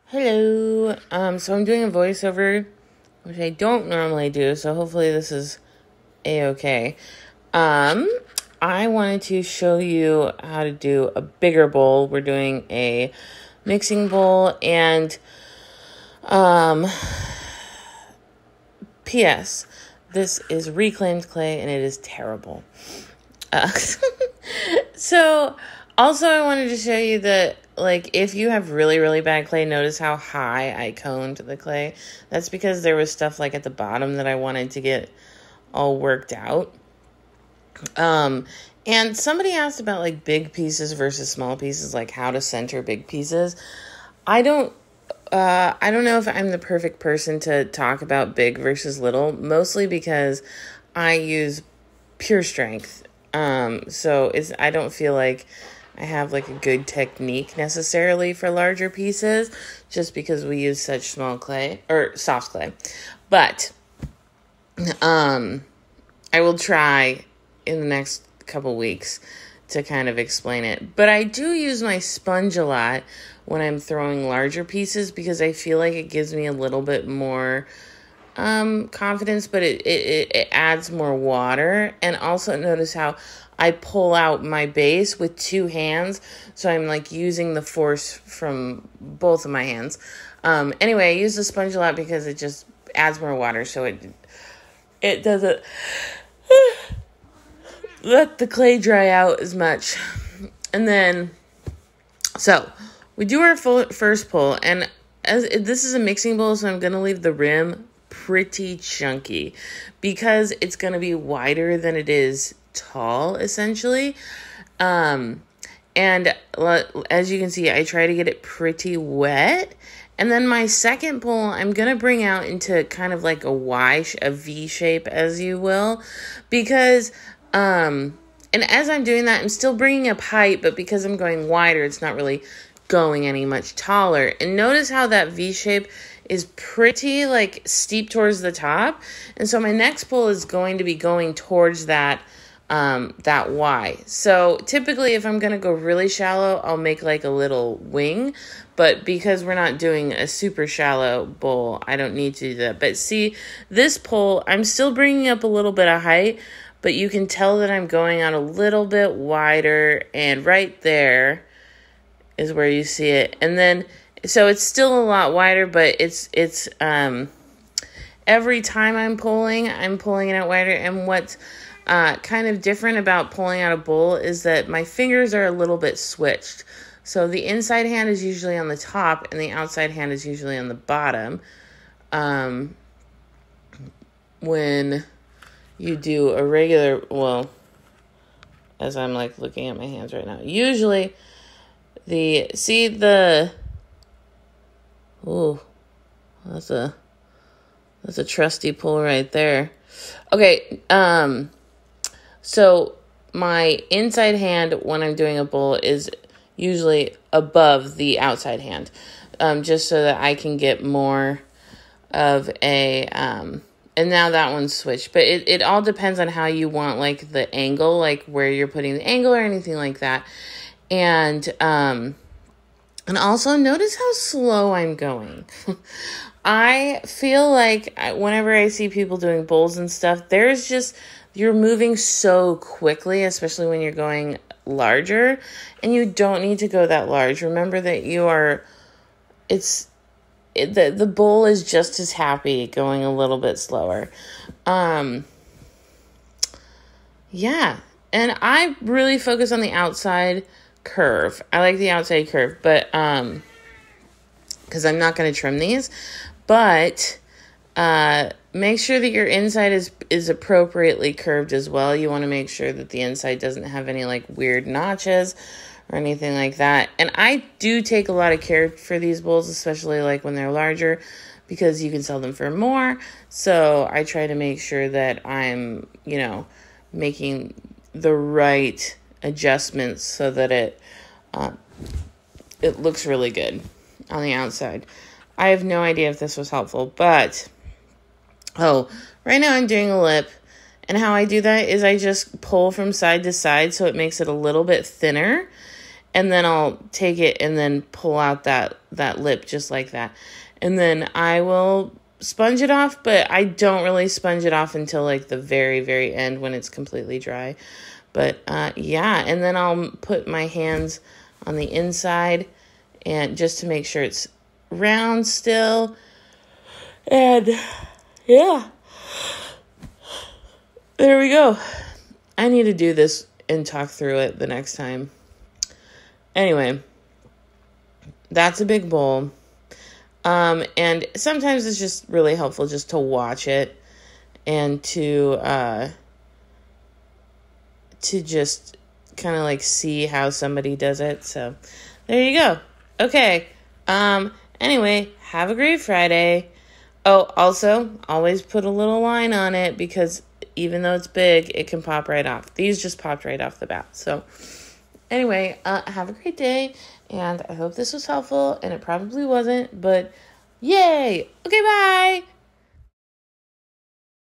Hello. So I'm doing a voiceover, which I don't normally do, so hopefully this is a-okay. I wanted to show you how to do a bigger bowl. We're doing a mixing bowl, and P.S. This is reclaimed clay, and it is terrible. So, also I wanted to show you that, like, if you have really, really bad clay, notice how high I coned the clay. That's because there was stuff, like, at the bottom that I wanted to get all worked out. And somebody asked about, like, big pieces versus small pieces, like, how to center big pieces. I don't know if I'm the perfect person to talk about big versus little, mostly because I use pure strength. So I don't feel like I have like a good technique necessarily for larger pieces, just because we use such small clay or soft clay. But, I will try in the next couple weeks to kind of explain it. But I do use my sponge a lot when I'm throwing larger pieces, because I feel like it gives me a little bit more confidence, but it adds more water. And also notice how I pull out my base with two hands, so I'm like using the force from both of my hands. Anyway, I use the sponge a lot because it just adds more water, so it doesn't let the clay dry out as much. And then, so we do our first pull, and as this is a mixing bowl, so I'm going to leave the rim pretty chunky because it's going to be wider than it is tall, essentially. And as you can see, I try to get it pretty wet. And then my second pull, I'm going to bring out into kind of like a V shape, as you will, because, and as I'm doing that, I'm still bringing up height, but because I'm going wider, it's not really going any much taller. And notice how that V shape is pretty like steep towards the top. And so my next pull is going to be going towards that Y. So typically if I'm going to go really shallow, I'll make like a little wing, but because we're not doing a super shallow bowl, I don't need to do that. But see, this pull, I'm still bringing up a little bit of height, but you can tell that I'm going out a little bit wider, and right there is where you see it. And then, so it's still a lot wider, but it's every time I'm pulling it out wider. And what's kind of different about pulling out a bowl is that my fingers are a little bit switched. So the inside hand is usually on the top, and the outside hand is usually on the bottom. When you do a regular, well, as I'm like looking at my hands right now, usually that's a trusty pull right there. Okay, so my inside hand when I'm doing a bowl is usually above the outside hand, just so that I can get more of a, and now that one's switched, but it all depends on how you want, like, the angle, like where you're putting the angle or anything like that. And also notice how slow I'm going. I feel like whenever I see people doing bowls and stuff, you're moving so quickly, especially when you're going larger, and you don't need to go that large. Remember that the bowl is just as happy going a little bit slower. Yeah, and I really focus on the outside curve. I like the outside curve, but because I'm not going to trim these, but make sure that your inside is appropriately curved as well. You want to make sure that the inside doesn't have any like weird notches or anything like that. And I do take a lot of care for these bowls, especially like when they're larger, because you can sell them for more. So I try to make sure that I'm, making the right adjustments so that it looks really good on the outside. I have no idea if this was helpful, but right now I'm doing a lip, and how I do that is I just pull from side to side so it makes it a little bit thinner. And then I'll take it and then pull out that lip just like that. And then I will sponge it off, but I don't really sponge it off until like the very, very end when it's completely dry. But yeah, and then I'll put my hands on the inside and just to make sure it's round still. And yeah, there we go. I need to do this and talk through it the next time. Anyway, that's a big bowl. And sometimes it's just really helpful just to watch it and to just kind of like see how somebody does it. So there you go. Okay. Anyway, have a great Friday. Oh, also, always put a little line on it because even though it's big, it can pop right off. These just popped right off the bat. So anyway, have a great day, and I hope this was helpful, and it probably wasn't, but yay! Okay, bye!